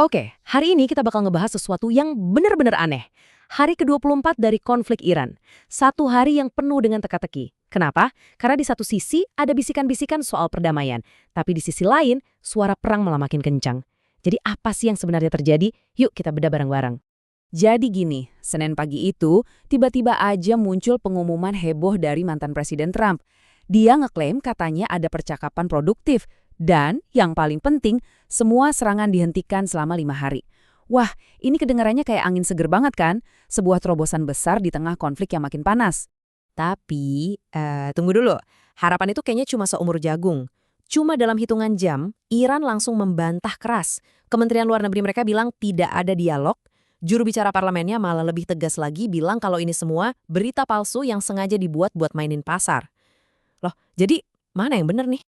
Oke, hari ini kita bakal ngebahas sesuatu yang bener-bener aneh. Hari ke-24 dari konflik Iran. Satu hari yang penuh dengan teka-teki. Kenapa? Karena di satu sisi ada bisikan-bisikan soal perdamaian, tapi di sisi lain suara perang malah makin kencang. Jadi apa sih yang sebenarnya terjadi? Yuk kita bedah bareng-bareng. Jadi gini, Senin pagi itu tiba-tiba aja muncul pengumuman heboh dari mantan Presiden Trump. Dia ngeklaim katanya ada percakapan produktif dan yang paling penting, semua serangan dihentikan selama 5 hari. Wah, ini kedengarannya kayak angin seger banget kan? Sebuah terobosan besar di tengah konflik yang makin panas. Tapi, tunggu dulu. Harapan itu kayaknya cuma seumur jagung. Cuma dalam hitungan jam, Iran langsung membantah keras. Kementerian Luar Negeri mereka bilang tidak ada dialog. Juru bicara parlemennya malah lebih tegas lagi bilang kalau ini semua berita palsu yang sengaja dibuat buat mainin pasar. Loh, jadi mana yang bener nih?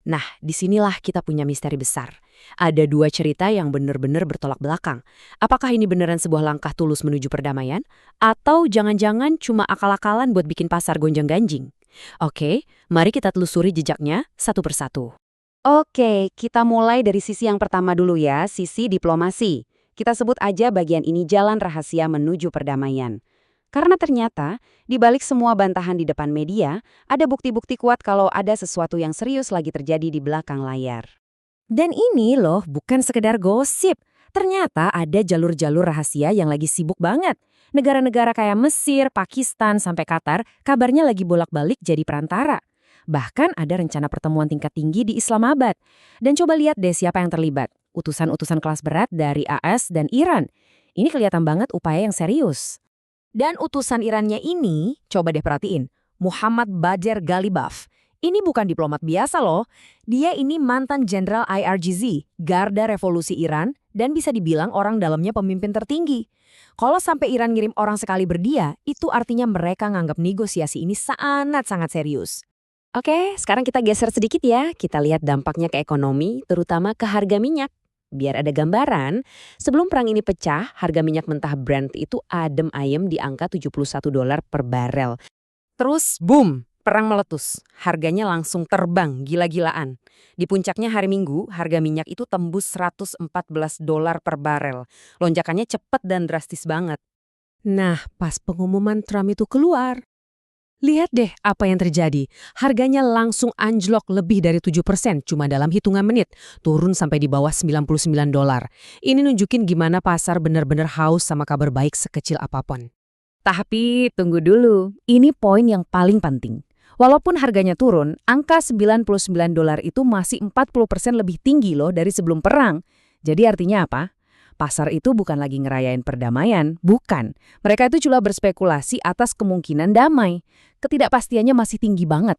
Nah, disinilah kita punya misteri besar. Ada dua cerita yang benar-benar bertolak belakang. Apakah ini beneran sebuah langkah tulus menuju perdamaian? Atau jangan-jangan cuma akal-akalan buat bikin pasar gonjang-ganjing? Oke, mari kita telusuri jejaknya satu persatu. Oke, kita mulai dari sisi yang pertama dulu ya, sisi diplomasi. Kita sebut aja bagian ini jalan rahasia menuju perdamaian. Karena ternyata, di balik semua bantahan di depan media, ada bukti-bukti kuat kalau ada sesuatu yang serius lagi terjadi di belakang layar. Dan ini loh bukan sekedar gosip. Ternyata ada jalur-jalur rahasia yang lagi sibuk banget. Negara-negara kayak Mesir, Pakistan, sampai Qatar, kabarnya lagi bolak-balik jadi perantara. Bahkan ada rencana pertemuan tingkat tinggi di Islamabad. Dan coba lihat deh siapa yang terlibat. Utusan-utusan kelas berat dari AS dan Iran. Ini kelihatan banget upaya yang serius. Dan utusan Irannya ini, coba deh perhatiin, Muhammad Badr Galibaf. Ini bukan diplomat biasa loh. Dia ini mantan Jenderal IRGZ, Garda Revolusi Iran, dan bisa dibilang orang dalamnya pemimpin tertinggi. Kalau sampai Iran ngirim orang sekali berdia, itu artinya mereka nganggap negosiasi ini sangat-sangat serius. Oke, sekarang kita geser sedikit ya. Kita lihat dampaknya ke ekonomi, terutama ke harga minyak. Biar ada gambaran, sebelum perang ini pecah, harga minyak mentah Brent itu adem ayem di angka $71 per barel. Terus, boom! Perang meletus, harganya langsung terbang gila-gilaan. Di puncaknya hari Minggu, harga minyak itu tembus $114 per barel. Lonjakannya cepat dan drastis banget. Nah, pas pengumuman Trump itu keluar, lihat deh apa yang terjadi. Harganya langsung anjlok lebih dari 7% cuma dalam hitungan menit, turun sampai di bawah $99. Ini nunjukin gimana pasar benar-benar haus sama kabar baik sekecil apapun. Tapi tunggu dulu, ini poin yang paling penting. Walaupun harganya turun, angka $99 itu masih 40% lebih tinggi loh dari sebelum perang. Jadi artinya apa? Pasar itu bukan lagi ngerayain perdamaian, bukan. Mereka itu cuma berspekulasi atas kemungkinan damai. Ketidakpastiannya masih tinggi banget.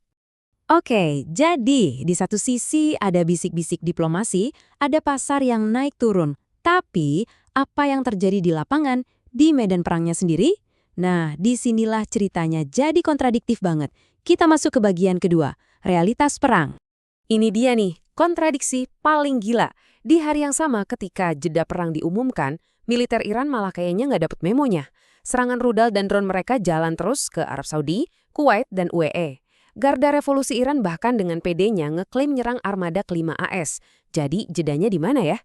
Oke, jadi di satu sisi ada bisik-bisik diplomasi, ada pasar yang naik turun. Tapi apa yang terjadi di lapangan, di medan perangnya sendiri? Nah, disinilah ceritanya jadi kontradiktif banget. Kita masuk ke bagian kedua, realitas perang. Ini dia nih, kontradiksi paling gila. Di hari yang sama ketika jeda perang diumumkan, militer Iran malah kayaknya nggak dapet memonya. Serangan rudal dan drone mereka jalan terus ke Arab Saudi, Kuwait, dan UAE. Garda Revolusi Iran bahkan dengan PD-nya ngeklaim nyerang armada kelima AS. Jadi jedanya di mana ya?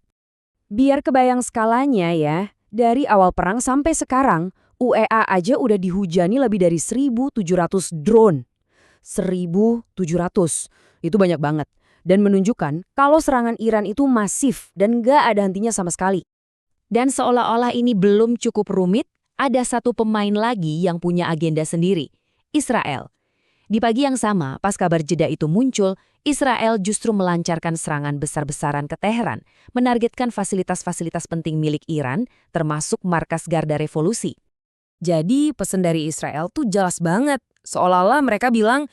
Biar kebayang skalanya ya, dari awal perang sampai sekarang, UEA aja udah dihujani lebih dari 1.700 drone. 1.700. Itu banyak banget. Dan menunjukkan kalau serangan Iran itu masif dan nggak ada hentinya sama sekali. Dan seolah-olah ini belum cukup rumit, ada satu pemain lagi yang punya agenda sendiri, Israel. Di pagi yang sama, pas kabar jeda itu muncul, Israel justru melancarkan serangan besar-besaran ke Teheran, menargetkan fasilitas-fasilitas penting milik Iran, termasuk markas Garda Revolusi. Jadi pesan dari Israel tuh jelas banget, seolah-olah mereka bilang,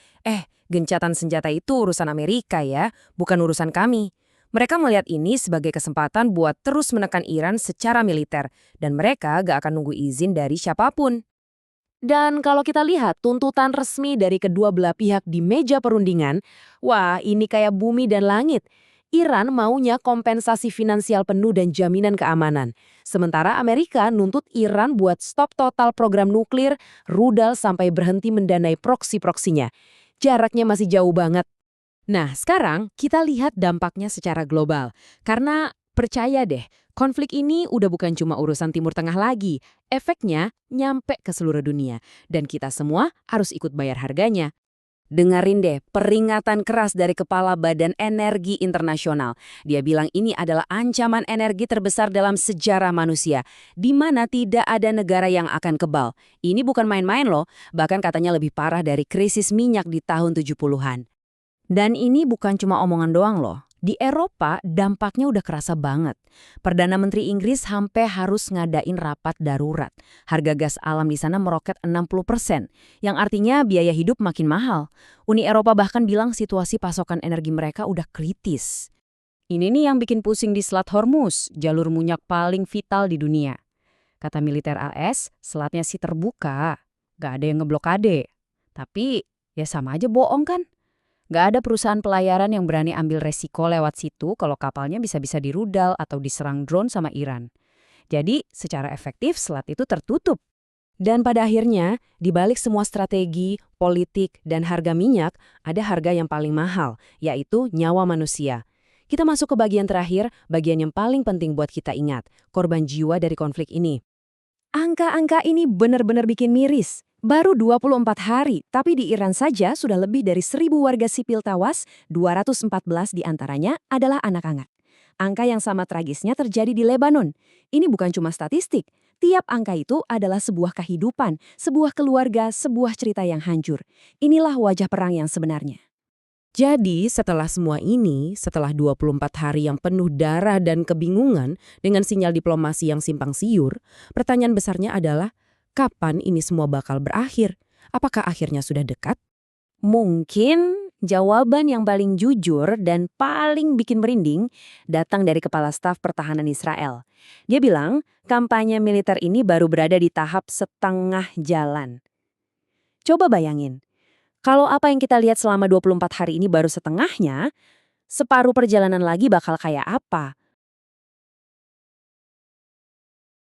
gencatan senjata itu urusan Amerika ya, bukan urusan kami. Mereka melihat ini sebagai kesempatan buat terus menekan Iran secara militer, dan mereka gak akan nunggu izin dari siapapun. Dan kalau kita lihat tuntutan resmi dari kedua belah pihak di meja perundingan, wah ini kayak bumi dan langit. Iran maunya kompensasi finansial penuh dan jaminan keamanan. Sementara Amerika nuntut Iran buat stop total program nuklir, rudal sampai berhenti mendanai proksi-proksinya. Jaraknya masih jauh banget. Nah, sekarang kita lihat dampaknya secara global. Karena Percaya deh, konflik ini udah bukan cuma urusan Timur Tengah lagi. Efeknya nyampe ke seluruh dunia. Dan kita semua harus ikut bayar harganya. Dengerin deh peringatan keras dari Kepala Badan Energi Internasional. Dia bilang ini adalah ancaman energi terbesar dalam sejarah manusia, di mana tidak ada negara yang akan kebal. Ini bukan main-main loh, bahkan katanya lebih parah dari krisis minyak di tahun 70-an. Dan ini bukan cuma omongan doang loh. Di Eropa, dampaknya udah kerasa banget. Perdana Menteri Inggris sampai harus ngadain rapat darurat. Harga gas alam di sana meroket 60%, yang artinya biaya hidup makin mahal. Uni Eropa bahkan bilang situasi pasokan energi mereka udah kritis. Ini nih yang bikin pusing di Selat Hormuz, jalur minyak paling vital di dunia. Kata militer AS, selatnya sih terbuka, gak ada yang ngeblokade. Tapi ya sama aja bohong kan? Gak ada perusahaan pelayaran yang berani ambil resiko lewat situ kalau kapalnya bisa-bisa dirudal atau diserang drone sama Iran. Jadi, secara efektif selat itu tertutup. Dan pada akhirnya, di balik semua strategi, politik, dan harga minyak, ada harga yang paling mahal, yaitu nyawa manusia. Kita masuk ke bagian terakhir, bagian yang paling penting buat kita ingat, korban jiwa dari konflik ini. Angka-angka ini benar-benar bikin miris. Baru 24 hari, tapi di Iran saja sudah lebih dari 1.000 warga sipil tewas, 214 diantaranya adalah anak-anak. Angka yang sama tragisnya terjadi di Lebanon. Ini bukan cuma statistik. Tiap angka itu adalah sebuah kehidupan, sebuah keluarga, sebuah cerita yang hancur. Inilah wajah perang yang sebenarnya. Jadi setelah semua ini, setelah 24 hari yang penuh darah dan kebingungan dengan sinyal diplomasi yang simpang siur, pertanyaan besarnya adalah, kapan ini semua bakal berakhir? Apakah akhirnya sudah dekat? Mungkin jawaban yang paling jujur dan paling bikin merinding datang dari Kepala Staf Pertahanan Israel. Dia bilang, kampanye militer ini baru berada di tahap setengah jalan. Coba bayangin, kalau apa yang kita lihat selama 24 hari ini baru setengahnya, separuh perjalanan lagi bakal kayak apa?